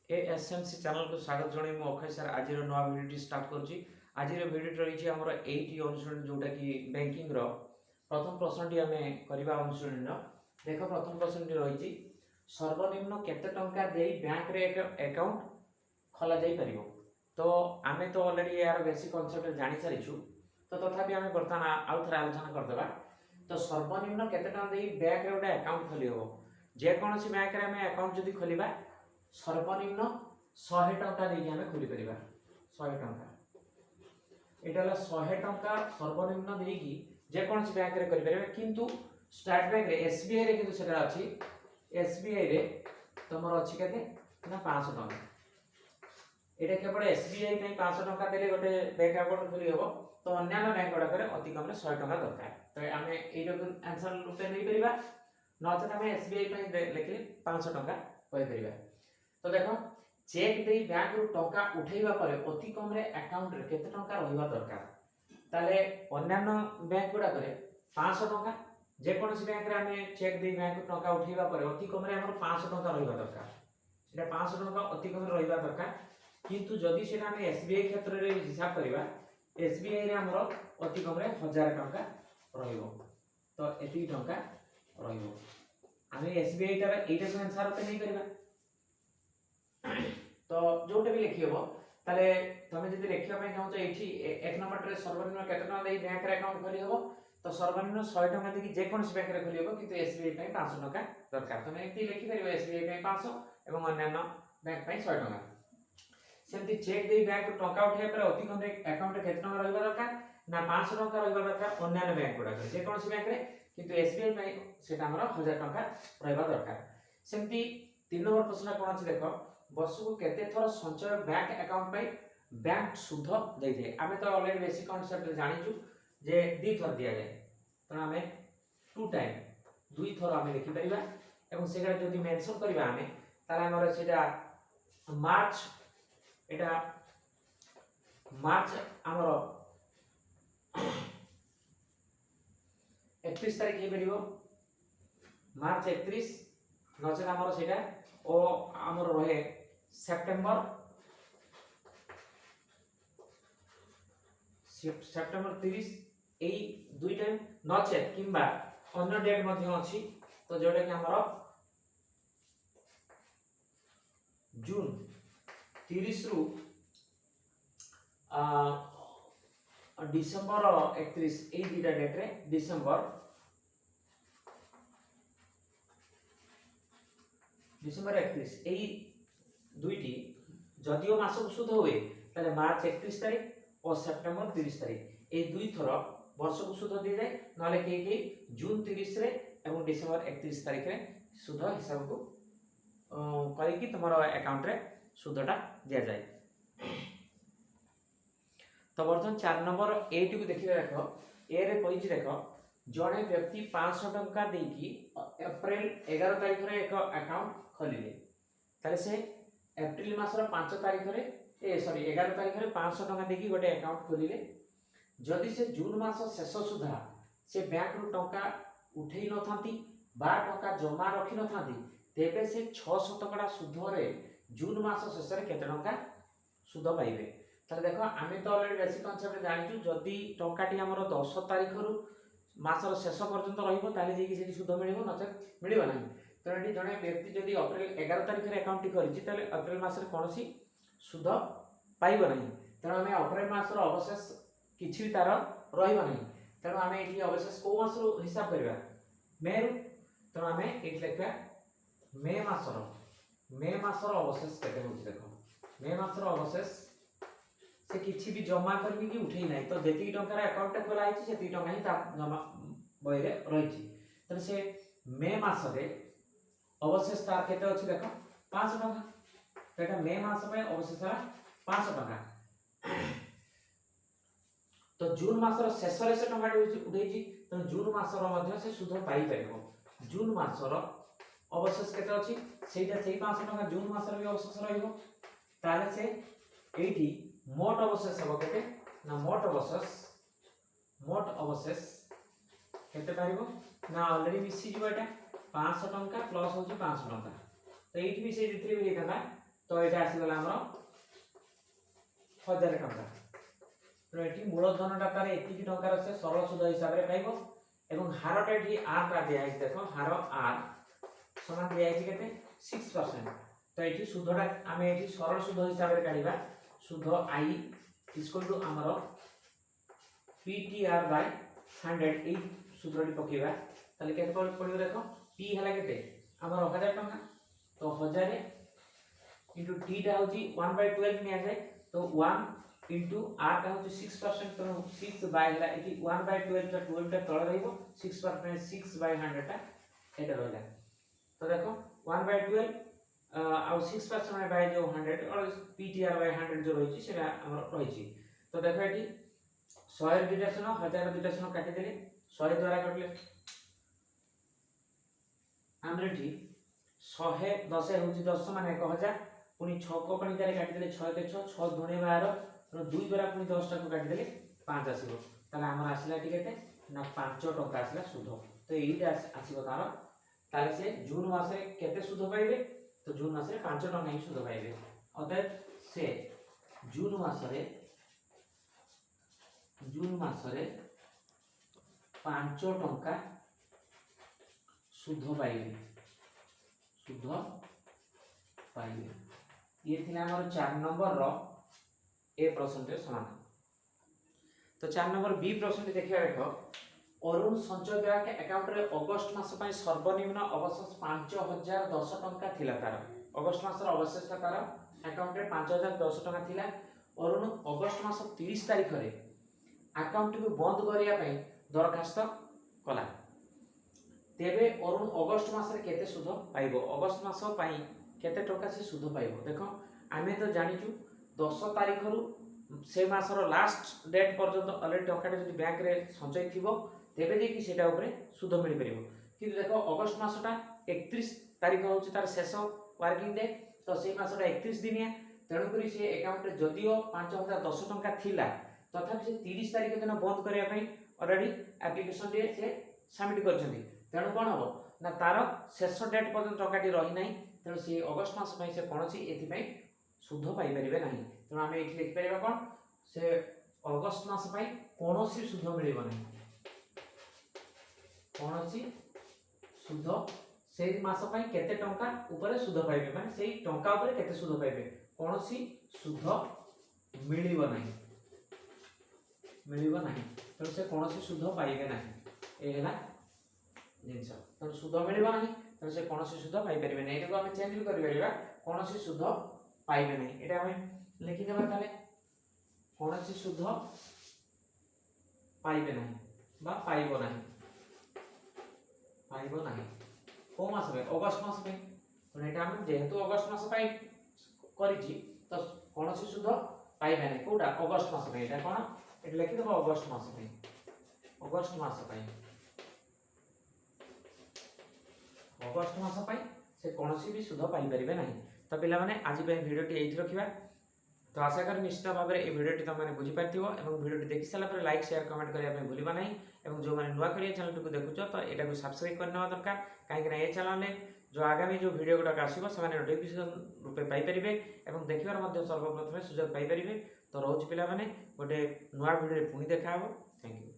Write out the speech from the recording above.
एएसएमसी channel को स्वागत जणाई मु अक्षय सर आज नवा भिडियो स्टार्ट करुच्ची। आज भिडियो रही आमर 8 अनुशीलन जोटा कि बैंकिंग रो प्रथम प्रश्नटी आम करवा अनुशीलन देख प्रथम प्रश्नटी रही सर्वनिम्न केते टंका दे बैंक रे अकाउंट खोला जाई परिबो। तो आमे तो ऑलरेडी यार बेसिक कांसेप्ट जानि सारिछु, तो तथापि आमे बर्तमान आउ थरा आलोचना कर देबा। तो सर्वनिम्न केते टंका दे बैंक रे गोटे अकाउंट खोली हो, जे कोनोसी बैंक रे आमे अकाउंट जदी खोलिबा सर्वनिम्न 100 टंका देके हमें खोली परिबा। 100 टंका एटा 100 टंका सर्वनिम्न देकी जे कोनसी बैंक रे करि परिबा, किंतु स्टेट बैंक रे एसबीआई रे किंतु सेटा अछि। एसबीआई रे तमर अछि केते ना 500 टंका। एटा केवल एसबीआई पे 500 टंका देले गोटे बैंक अकाउंट खोली होबो, तो अन्य बैंक गुडा करे अति कम रे 100 टंका दरकार। तो हमें एटा आंसर लुटे नै परिबा, न त हमें एसबीआई पे लेखि 500 टंका कहि परिबा। तो देखो चेक दे बैंक रु टंका उठेइबा परे अति कम रे अकाउंट रे केते टंका रहिबा दरकार। ताले अन्यान्य बैंक गुडा करे 500 टंका, जे कोनसी बैंक रे हमें चेक दे बैंक रु टंका उठेइबा परे अति कम रे हमर 500 टंका रहिबा दरकार। एटा 500 टंका अति कम रे रहिबा दरकार, किंतु जदी सेटा हमें एसबीआई क्षेत्र रे हिसाब करिबा, एसबीआई रे हमर अति कम रे 1000 टंका रहिबो। तो एति टंका रहिबो। हमें एसबीआई टा एटा को आंसर पे नहीं करिबा। तो जोटे भी लिखि हो ताले तमे जदी लिखिया पय चाहो एठी एक नंबर रे सर्वनिम्न केते टका देई बैंक रे अकाउंट खोली हो, तो सर्वनिम्न 100 टका देकी जे कोनसी बैंक रे खोली हो, किंतु एसबीआई पय 500 टका दरकार। तमे एठी लिखि परिबो एसबीआई पय 500 एवं अन्यान्य बैंक पय 100 टका। सेमती चेक देई बैंक रो टका उठे पर अति कम रे अकाउंट रे केते टका रहबा दरकार ना 500 टका रहबा दरकार अन्यान्य बैंक गुडा जे कोनसी बैंक रे, किंतु एसबीआई पय सेटा हमर 1000 टका रहबा दरकार। सेमती 3 नंबर प्रश्न कोन अछि देखो, वर्ष को केते थर संचय बैंक अकाउंट पे बैंक सुध दे दे। आमे तो ऑलरेडी बेसिक कांसेप्ट जानि छु जे दी थर दिया जाय, तो आमे 2 टाइम 2 थर आमे लिखि परिबा एवं सेगा जदी मेंशन करिबा आमे ताले हमर सेटा मार्च एटा मार्च हमर 31 तारिख हे परिबो। मार्च 31 नचे हमर सेटा ओ हमर रहे सेप्टेम्बर 30 एई 2 टाइम नचे किंबा अन्य डेट मध्ये अछि, तो जोटा कि हमर जून 30 रु डिसेंबर 31 एई दुटा डेट रे डिसेंबर 31 एई दुईटी जदियो मासक सुध हुए ताले मार्च 31 तारिख और सेप्टेम्बर 30 तारिख ए दुई थर वर्षक सुध दि जाए, नले के जून 30 रे एवं डिसेंबर 31 तारिख रे सुध हिसाब को करिकि तुमर अकाउंट रे सुधटा दिया जाए। तो बर्तमान 4 नंबर ए टी को देखिबा। देखो ए रे कहिछि, देखो जणे व्यक्ति 500 टंका देकी अप्रैल 11 तारिख रे एक अकाउंट खोलिले, ताले से एप्रिल मासर 5 तारिख रे 11 तारिख रे 500 टंका देकी गोटे अकाउंट खोलिले। जदि से जून मास शेष सुधा से बैंक रु टंका उठेई न थांती बा टंका जमा रखि न थांती, तेबे से 600 टका सुध रे जून मास शेष रे केते टंका सुध पाइबे। ताले देखो आमे तो ऑलरेडी बेसिक कांसेप्ट जानि छु, जदि टंकाटी हमर 10 तारिख रु मासर शेष पर्यंत रहिबो ताले जेकी सेठी सुध मिलिबो, नचे मिलिबो नाही। तो एटी जने व्यक्ति जदि अप्रैल 11 तारिख रे अकाउंट करिछि ताले अप्रैल मास रे कोनोसी सुध पाइबो नाही। तेणु आमे अप्रैल मास रो अवशेष किछि भी तार रहिबो नाही। तेणु आमे एठी अवशेष को मास रो हिसाब करबा मे रु। तेणु आमे एठी लेखबा मे मास रो अवशेष केते होछि। देखो मे मास रो अवशेष से किछि भी जमा करबी कि उठेई नाही, तो जेति टंका रे अकाउंट खोला आइछि सेति टंका ही ता जमा बय रे रहिछि। त से मे मास रे अवशेष तार केते अछि देखो 500 टका। तो एटा मे मास में अवशेष 500 टका। तो जून मास रो शेष रे से टंका उठेछि, तो जून मास रो मध्ये से सुध पाई परिबो। जून मास रो अवशेष केते अछि सेटा सेही 500 टका जून मास रे अवशेष रहिबो। ताले से एठी मोट अवशेष हबो केते ना मोट अवशेष केते पारिबो ना ऑलरेडी मिसी जीव एटा 500 टंका प्लस होची 500 टंका। तो एठी भी से जितली भी लिखा तो ये आसीगला आमर 1000 टंका तो ये मूलधनटा तार एति टंकार से सरल सुध हिसाब से पाइब एवं हारटा ये आर दिया देख हार आर समान दिया केते 6% तो ये सुधटा आम ये सरल सुध हिसाब से काढ़ा सुध आई इक्वल टू आमर PTR बाय 100 ए सूत्रटी पकेबा ताले केते पड़िबो देखो P हला केते आमर 1000 टंका तो 1000 इंटू T टा होची 1/12 निया जाय तो 1 इंटू R टा होची 6% तो 6 बाय हला एटी 1/12 टा 12 टा तळ रहइबो 6% 6/100 टा एटा रहला तो देखो 1/12 आ 6% बाय जो 100 और PTR बाय 100 जो रहिची सेटा हमर रहिची तो देखो एटी 100 दुटा शून्य 1000 दुटा शून्य काटि देले 100 द्वारा कटले हमरे ठी 110 होची 10 माने 1000 पुनी 6 को पनि तारे काटि देले 6 के 6 6 दुने 12 और 2 द्वारा पुनी 10 टा को काटि देले 5 आसीबो ताले हमर आसीला टी केते ना 5 टका आसीला सुध तो एटा आसीबो तार ताले से जून मासे केते सुध पाइबे तो जून मासे 5 टका ही सुध पाइबे अतः से जून मासरे 5 टंका सुध पाइबे ये थिला हमर 4 नंबर रो ए प्रश्न रे समान तो 4 नंबर बी प्रश्न देखिया देखो अरुण संचय ब्यांक अकाउंट रे अगस्त मास पय सर्वनिम्न अवशेष 5010 टंका थिला तार अगस्त मास रो अवशेष तार अकाउंट रे 5010 टंका थिला अरुण अगस्त मास 30 तारिख रे अकाउंट को बंद करिया पय दरखास्त कला तेबे अरुण अगस्त मास रे केते सुध पाइबो अगस्त मास पय केते टका से सुध पाइबो देखो आमे तो जानिचु 10 तारिख रु से मासर लास्ट डेट पर्यंत ऑलरेडी टकाटे जदि बैंक रे संचय थिबो तेबे जे कि सेटा ऊपर सुध मिल परिबो किंतु देखो अगस्त मासटा 31 तारिख होची तार शेष वर्किंग डे तो से मासटा 31 दिनिया तेणु करी से अकाउंट रे जदियो 5010 टंका थिला तथापि से 30 तारिख दिन बंद करिया पई ऑलरेडी एप्लीकेशन डे से सबमिट करछन्ती तेणु कोन हो ना तार शेष डेट पर्यंत टकाटी रही नाही तेणु से अगस्त मास पई से कोनसी एथि पई सुध पाई परिबे नाही तेणु आमे एथि लिख परिबा कोन से अगस्त मास पई कोनसी सुध मिलिबो नाही कोनसी सुध सेई मास पई केते टंका ऊपर सुध पाइबे माने सेई टंका ऊपर केते सुध पाइबे कोनसी सुध मिलिबो नाही तेणु से कोनसी सुध पाइबे नाही ए हला जिंस तेणु सुध मिलिबो नाही तेणु से कोनसी सुध पाइ परिबे नाही एटाको हम चेंज भी करि परिबा कोनसी सुध पाइबे नाही एटा हम लिखि देबा ताले कोनसी सुध पाइबे नाही बा पाइबो नाही को मास में अगस्त मास में तो एटा हम जेहेतु अगस्त मास पाइ करिछि तो कोनसी सुध पाइबे नाही कोडा अगस्त मास में एटा कोन एटा लिखि देबा अगस्त मास पाइ से कोनसी भी सुध पाइ परिबे नाही तो पिला माने आज पे वीडियोटी एठी रखिबा तो आशा कर निश्चित भाव में ये वीडियोटी तुम मैंने बुझी पार्थिबो एवं वीडियोटी देखि साला पर लाइक शेयर कमेंट करिया पे भूलिबा नाही एवं जो माने नुवा करिया चैनल को देखुचो तो एटा को सब्सक्राइब करना दरकार काहे कि ए चैनल ने जो आगामी जो वीडियो गुडा आसीबो से माने नोटिफिकेशन रूपे पाइ परिबे एवं देखिबार मध्ये सर्वप्रथम सुযোগ पाइ परिबे तो रोज पिला माने गोटे नुवा वीडियो पुनी देखाबो थैंक यू।